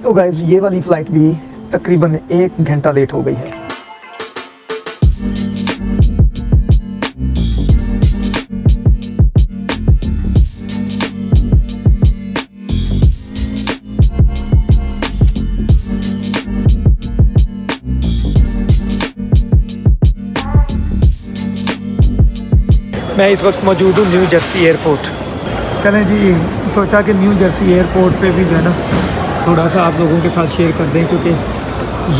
तो गाइस ये वाली फ़्लाइट भी तकरीबन 1 घंटा लेट हो गई है। मैं इस वक्त मौजूद हूँ न्यू जर्सी एयरपोर्ट। चलें जी, सोचा कि न्यू जर्सी एयरपोर्ट पे भी जो है ना थोड़ा सा आप लोगों के साथ शेयर कर दें, क्योंकि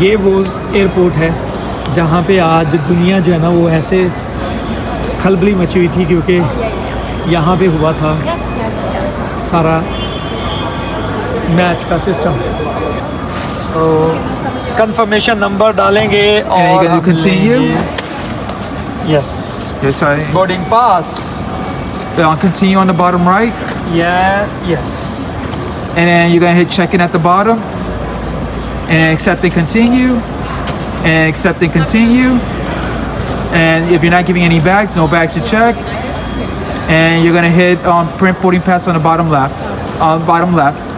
ये वो एयरपोर्ट है जहाँ पे आज दुनिया जो है ना वो ऐसे खलबली मची हुई थी, क्योंकि यहाँ पे हुआ था सारा मैच का सिस्टम। सो कंफर्मेशन नंबर डालेंगे और you can see you. Yes Yes, sorry. Boarding pass Then I'll continue on the bottom right, yes and then you're gonna hit check-in at the bottom, and accept and continue, and accept and continue. And if you're not giving any bags, no bags to check. And you're gonna hit print boarding pass on the bottom left. On bottom left,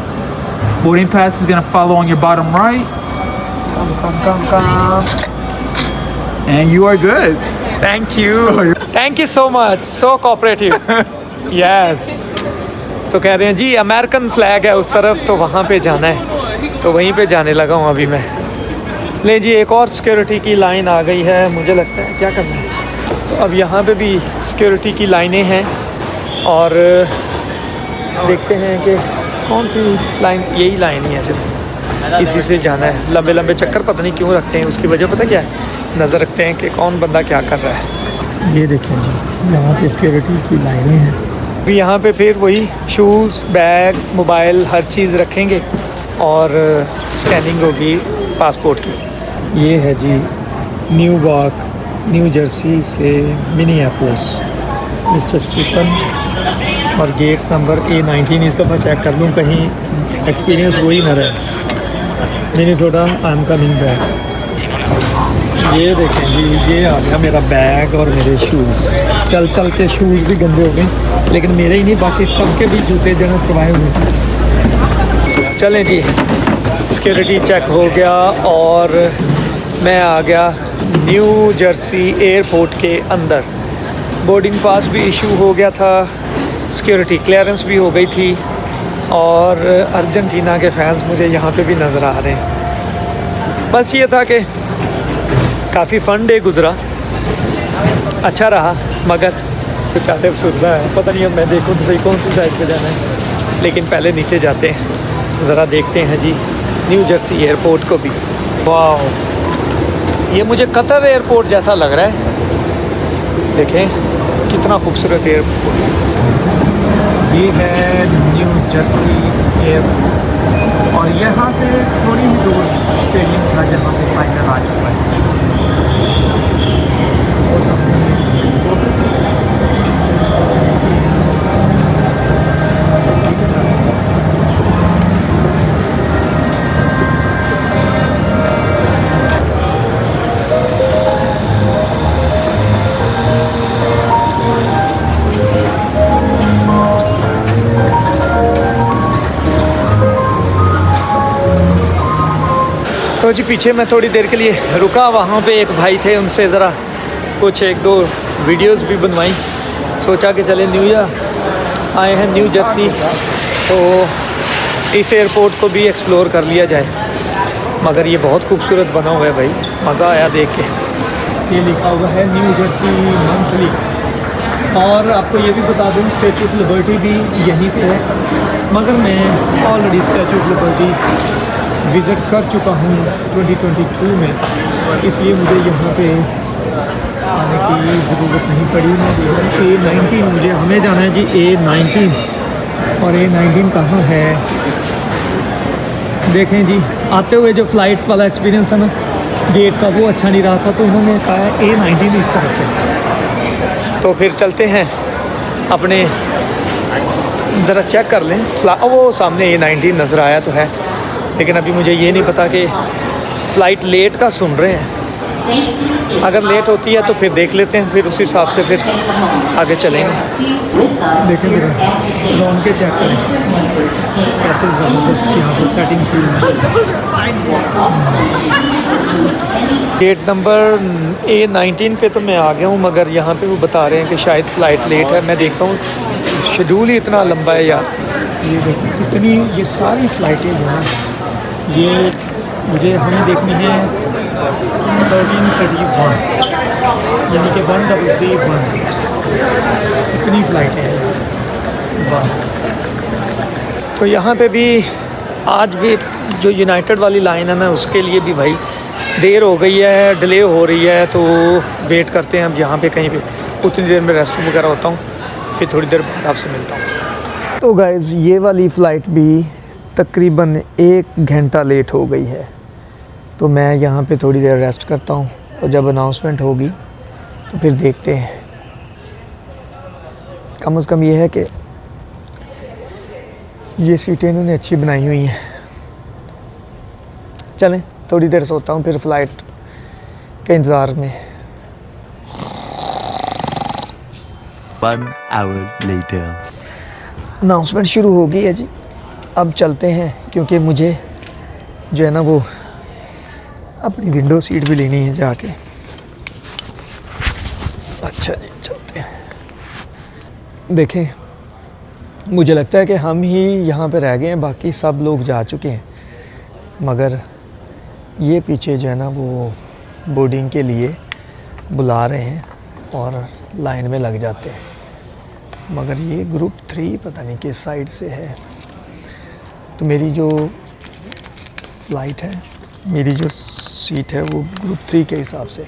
boarding pass is gonna follow on your bottom right, come. and you are good. Thank you so much, so cooperative. Yes तो कह रहे हैं जी American flag है उस तरफ, तो वहाँ पे जाना है, तो वहीं पे जाने लगा हूँ अभी मैं। ले जी, एक और सिक्योरिटी की लाइन आ गई है, मुझे लगता है क्या करना है। तो अब यहाँ पे भी सिक्योरिटी की लाइनें हैं और देखते हैं कि कौन सी लाइन, यही लाइन ही है सिर्फ, किसी से जाना है। लंबे लंबे चक्कर पता नहीं क्यों रखते हैं, उसकी वजह पता क्या है, नज़र रखते हैं कि कौन बंदा क्या कर रहा है। ये देखें जी, यहाँ पे सिक्योरिटी की लाइनें हैं। अभी यहाँ पे फिर वही शूज़, बैग, मोबाइल, हर चीज़ रखेंगे और स्कैनिंग होगी पासपोर्ट की। ये है जी न्यू वॉक, न्यू जर्सी से मिनियापोलिस, मिस्टर स्टीफन, और गेट नंबर A19 इस दफ़ा चेक कर लूँ कहीं एक्सपीरियंस वही ना रहे। Minnesota, I am coming back. ये देखें जी, ये आ गया मेरा बैग और मेरे शूज़। चल चल के शूज़ भी गंदे हो गए, लेकिन मेरे ही नहीं, बाकी सबके भी जूते जो है करवाए हुए। चलें जी, सिक्योरिटी चेक हो गया और मैं आ गया न्यू जर्सी एयरपोर्ट के अंदर। बोर्डिंग पास भी इशू हो गया था, सिक्योरिटी क्लियरेंस भी हो गई थी, और अर्जेंटीना के फैंस मुझे यहाँ पे भी नज़र आ रहे हैं। बस ये था कि काफ़ी फ़न डे गुज़रा, अच्छा रहा, मगर कुछ आते सुनना है, पता नहीं अब मैं देखूँ तो सही कौन सी साइड पे जाना है। लेकिन पहले नीचे जाते हैं, ज़रा देखते हैं जी न्यू जर्सी एयरपोर्ट को भी। वाह, ये मुझे कतर एयरपोर्ट जैसा लग रहा है, देखें कितना खूबसूरत एयरपोर्ट है। ये है न्यू जर्सी एयरपोर्ट और यहाँ से थोड़ी ही दूर स्टेडियम था जहाँ पे फाइनल आ चुका है। तो जी पीछे मैं थोड़ी देर के लिए रुका, वहाँ पे एक भाई थे, उनसे ज़रा कुछ 1-2 वीडियोस भी बनवाई। सोचा कि चले न्यू ईयर आए हैं न्यू जर्सी, तो इस एयरपोर्ट को भी एक्सप्लोर कर लिया जाए। मगर ये बहुत खूबसूरत बना हुआ है भाई, मज़ा आया देख के। ये लिखा हुआ है न्यू जर्सी मंथली, और आपको ये भी बता दूँ स्टैचू ऑफ लिबर्टी भी यहीं पे है, मगर मैं already statue of liberty visit कर चुका हूँ 2022 में, इसलिए मुझे यहाँ पे आने की ज़रूरत नहीं पड़ी। मैं A19, मुझे हमें जाना है जी A19, और A19 कहाँ है देखें जी। आते हुए जो फ़्लाइट वाला एक्सपीरियंस था ना गेट का, वो अच्छा नहीं रहा था, तो उन्होंने कहा है A19 इस तरफ है। तो फिर चलते हैं अपने, ज़रा चेक कर लें। वो सामने A19 नज़र आया तो है, लेकिन अभी मुझे ये नहीं पता कि फ़्लाइट लेट का सुन रहे हैं अगर लेट होती है तो फिर देख लेते हैं, फिर उस हिसाब से फिर आगे चलेंगे। देखें लोन के चेक करें कैसे ज़बरदस्त यहाँ पर सेटिंग की है। गेट नंबर A19 पे तो मैं आ गया हूँ, मगर यहाँ पे वो बता रहे हैं कि शायद फ़्लाइट लेट है। मैं देखता हूँ, शेड्यूल ही इतना लंबा है यार। ये देखो कितनी, ये सारी फ़्लाइटें जो हैं ये मुझे हमें देखनी है 1331, यानी कि 1331। इतनी फ़्लाइटें हैं वाह। तो यहाँ पे भी आज भी जो यूनाइटेड वाली लाइन है ना, उसके लिए भी भाई देर हो गई है, डिले हो रही है। तो वेट करते हैं अब यहाँ पे कहीं पे, उतनी देर में रेस्ट रूम वगैरह होता हूँ, फिर थोड़ी देर बाद आपसे मिलता हूँ। तो गाइज़ ये वाली फ़्लाइट भी तकरीबन 1 घंटा लेट हो गई है। तो मैं यहाँ पे थोड़ी देर रेस्ट करता हूँ और जब अनाउंसमेंट होगी तो फिर देखते हैं। कम से कम ये है कि ये सीटें इन्होंने अच्छी बनाई हुई हैं। चलें थोड़ी देर सोता हूँ, फिर फ़्लाइट के इंतज़ार में। 1 hour later. अनाउंसमेंट शुरू हो गई है जी, अब चलते हैं क्योंकि मुझे जो है ना वो अपनी विंडो सीट भी लेनी है जाके। अच्छा जी चलते हैं। देखें मुझे लगता है कि हम ही यहाँ पे रह गए हैं, बाकी सब लोग जा चुके हैं, मगर ये पीछे जो है ना वो बोर्डिंग के लिए बुला रहे हैं और लाइन में लग जाते हैं। मगर ये ग्रुप 3 पता नहीं किस साइड से है। तो मेरी जो फ़्लाइट है, मेरी जो सीट है वो ग्रुप 3 के हिसाब से,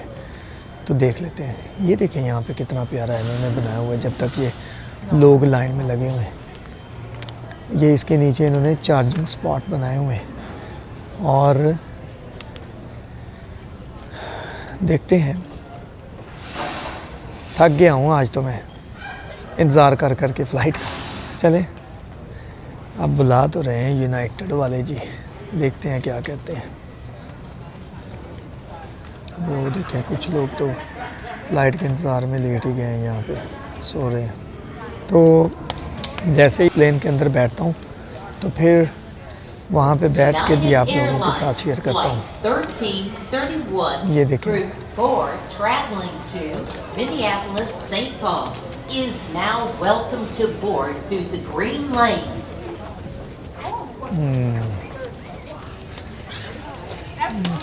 तो देख लेते हैं। ये देखें यहाँ पे कितना प्यारा इन्होंने बनाया हुआ है, जब तक ये लोग लाइन में लगे हुए हैं। ये इसके नीचे इन्होंने चार्जिंग स्पॉट बनाए हुए हैं और देखते हैं। थक गया हूँ आज तो मैं इंतज़ार कर कर के फ़्लाइट का। चले अब बुला तो रहे हैं यूनाइटेड वाले जी, देखते हैं क्या कहते हैं। वो देखें कुछ लोग तो फ़्लाइट के इंतज़ार में लेट ही गए हैं, यहाँ पे सो रहे हैं। तो जैसे ही प्लेन के अंदर बैठता हूँ तो फिर वहाँ पे बैठ के भी आप लोगों के साथ शेयर करता हूँ। ये देखें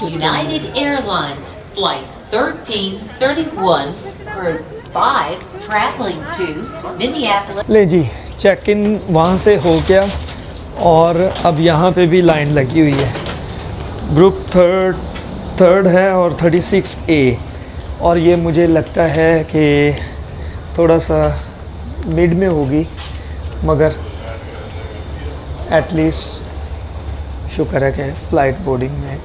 United Airlines Flight 1331 Group 5 traveling to Minneapolis. ले जी चेक इन वहाँ से हो गया और अब यहाँ पे भी लाइन लगी हुई है। ग्रुप थर्ड है और 36A, और ये मुझे लगता है कि थोड़ा सा मिड में होगी, मगर एटलीस्ट शुक्र है कि फ़्लाइट बोर्डिंग में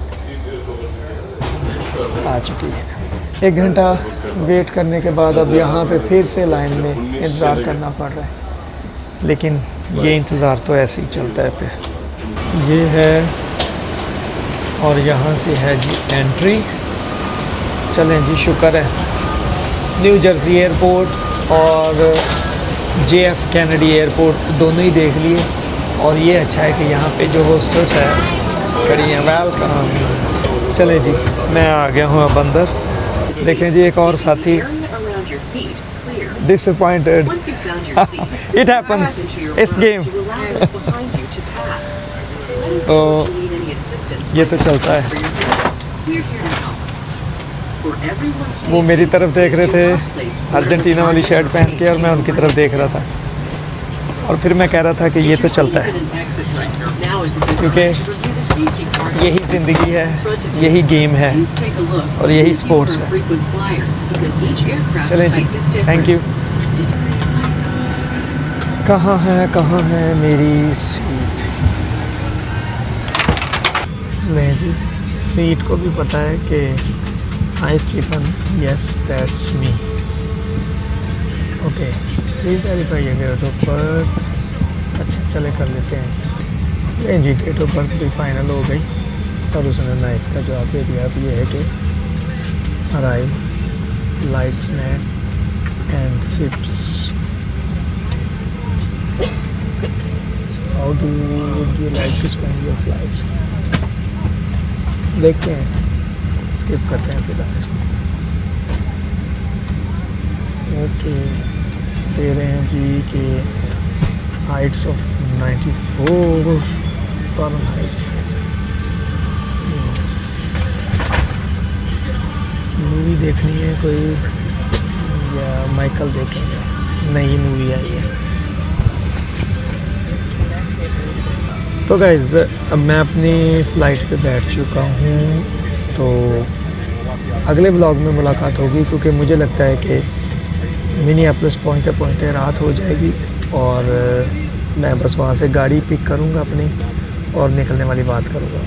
आ चुकी है। 1 घंटा वेट करने के बाद अब यहाँ पे फिर से लाइन में इंतज़ार करना पड़ रहा है, लेकिन ये इंतज़ार तो ऐसे ही चलता है। फिर ये है और यहाँ से है जी एंट्री। चलें जी, शुक्र है न्यू जर्सी एयरपोर्ट और JF कैनेडी एयरपोर्ट दोनों ही देख लिए। और ये अच्छा है कि यहाँ पे जो होस्टेस है खड़ी हैं, वेलकम। चलें जी, मैं आ गया हूँ अब अंदर। देखें जी एक और साथी disappointed. It happens. It's game. तो ये तो चलता है। वो मेरी तरफ देख रहे थे अर्जेंटीना वाली शर्ट पहन के, और मैं उनकी तरफ देख रहा था, और फिर मैं कह रहा था कि ये तो चलता है, क्योंकि यही ज़िंदगी है, यही गेम है और यही स्पोर्ट्स है। चलें जी, थैंक यू। कहाँ है मेरी सीट? नहीं जी, सीट को भी पता है कि hi Stephen, yes that's me. Okay, please verify your date of birth. अच्छा चले कर लेते हैं। नहीं जी, डेट ऑफ बर्थ भी फाइनल हो गई और उसने ना इसका जवाब दे दिया। अब ये है कि arrive, light snack and chips. How would you like to spend your flight? देखते हैं, स्किप करते हैं फिलहाल इसको। ओके, दे रहे हैं जी कि हाइट्स ऑफ 94 फ़ारेनहाइट। मूवी देखनी है कोई या माइकल देखेंगे, नई मूवी आई है। तो गाइज़ अब मैं अपनी फ़्लाइट पे बैठ चुका हूँ, तो अगले ब्लॉग में मुलाकात होगी, क्योंकि मुझे लगता है कि मिनियापोलिस पहुँचते पहुँचते रात हो जाएगी और मैं बस वहाँ से गाड़ी पिक करूँगा अपनी और निकलने वाली बात करूँगा।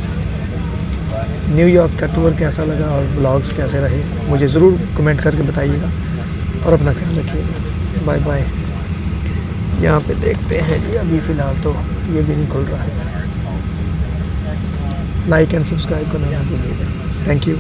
न्यूयॉर्क का टूर कैसा लगा और ब्लॉग्स कैसे रहे मुझे ज़रूर कमेंट करके बताइएगा और अपना ख्याल रखिएगा। Bye bye. यहाँ पे देखते हैं जी, अभी फ़िलहाल तो ये भी नहीं खुल रहा है। लाइक एंड सब्सक्राइब करना ना भूलिएगा। Thank you.